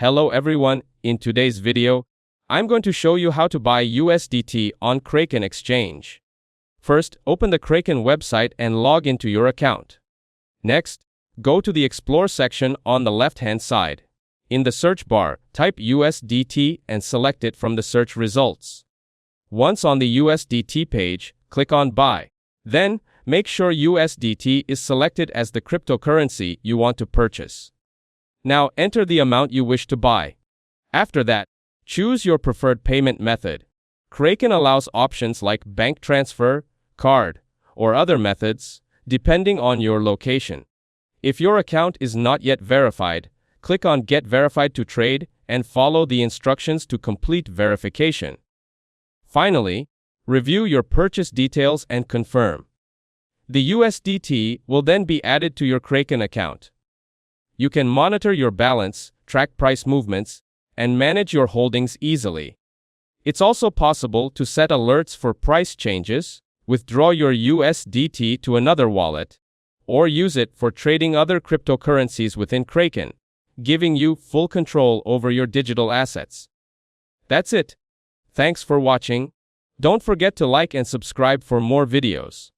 Hello everyone, in today's video, I'm going to show you how to buy USDT on Kraken Exchange. First, open the Kraken website and log into your account. Next, go to the Explore section on the left-hand side. In the search bar, type USDT and select it from the search results. Once on the USDT page, click on Buy. Then, make sure USDT is selected as the cryptocurrency you want to purchase. Now enter the amount you wish to buy. After that, choose your preferred payment method. Kraken allows options like bank transfer, card, or other methods, depending on your location. If your account is not yet verified, click on Get Verified to trade and follow the instructions to complete verification. Finally, review your purchase details and confirm. The USDT will then be added to your Kraken account. You can monitor your balance, track price movements, and manage your holdings easily. It's also possible to set alerts for price changes, withdraw your USDT to another wallet, or use it for trading other cryptocurrencies within Kraken, giving you full control over your digital assets. That's it. Thanks for watching. Don't forget to like and subscribe for more videos.